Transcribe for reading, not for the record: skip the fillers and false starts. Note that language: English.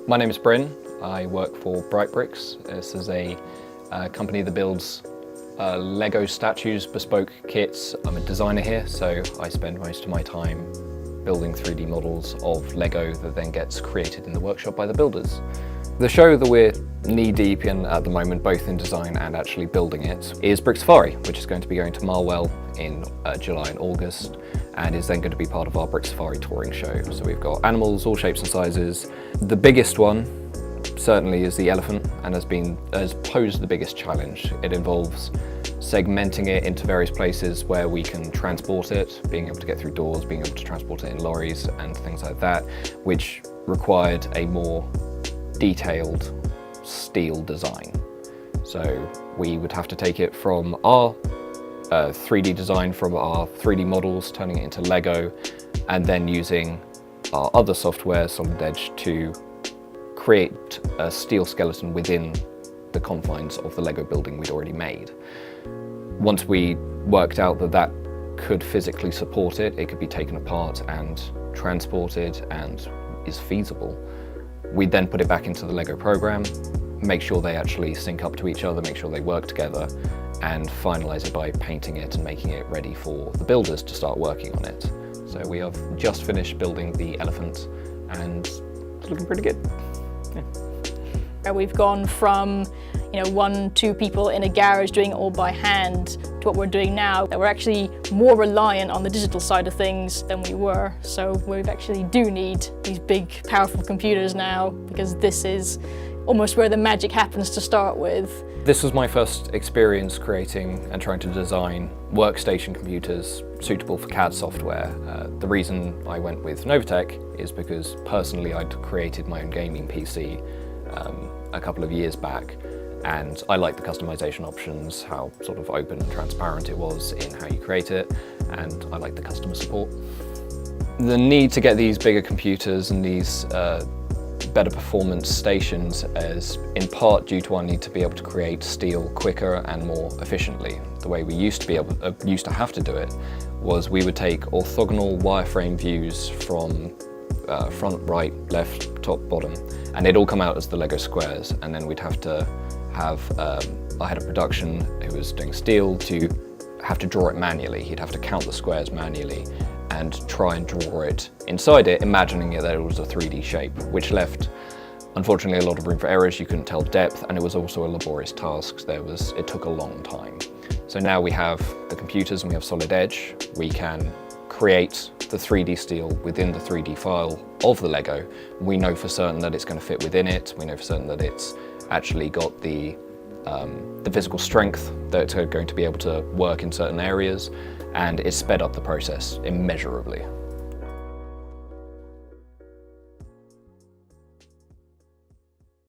My name is Bryn. I work for Bright Bricks. This is a company that builds Lego statues, bespoke kits. I'm a designer here, so I spend most of my time building 3D models of Lego that then gets created in the workshop by the builders. The show that we're knee-deep in at the moment, both in design and actually building it, is Brick Safari, which is going to be going to Marwell in July and August, and is then going to be part of our Brick Safari touring show. So we've got animals, all shapes and sizes. The biggest one certainly is the elephant, and has posed the biggest challenge. It involves segmenting it into various places where we can transport it, being able to get through doors, being able to transport it in lorries and things like that, which required a more detailed steel design. So we would have to take it from our 3D design, from our 3D models, turning it into Lego, and then using our other software, Solid Edge, to create a steel skeleton within the confines of the Lego building we'd already made. Once we worked out that that could physically support it, it could be taken apart and transported and is feasible, we'd then put it back into the Lego program, make sure they actually sync up to each other, make sure they work together, and finalize it by painting it and making it ready for the builders to start working on it. So we have just finished building the elephant, and it's looking pretty good. Yeah. We've gone from 1-2 people in a garage doing it all by hand to what we're doing now. That we're actually more reliant on the digital side of things than we were. So we actually do need these big, powerful computers now, because this is almost where the magic happens to start with. This was my first experience creating and trying to design workstation computers suitable for CAD software. The reason I went with Novatech is because personally I'd created my own gaming PC a couple of years back, and I liked the customization options, how sort of open and transparent it was in how you create it, and I liked the customer support. The need to get these bigger computers and these better performance stations is in part due to our need to be able to create steel quicker and more efficiently. The way we used to have to do it was we would take orthogonal wireframe views from front, right, left, top, bottom, and they'd all come out as the Lego squares, and then we'd have to have I had a production who was doing steel to have to draw it manually. He'd have to count the squares manually and try and draw it inside it, imagining that it was a 3D shape, which left, unfortunately, a lot of room for errors. You couldn't tell depth, and it was also a laborious task. It took a long time. So now we have the computers and we have Solid Edge. We can create the 3D steel within the 3D file of the Lego. We know for certain that it's going to fit within it. We know for certain that it's actually got the physical strength that it's going to be able to work in certain areas, and it's sped up the process immeasurably.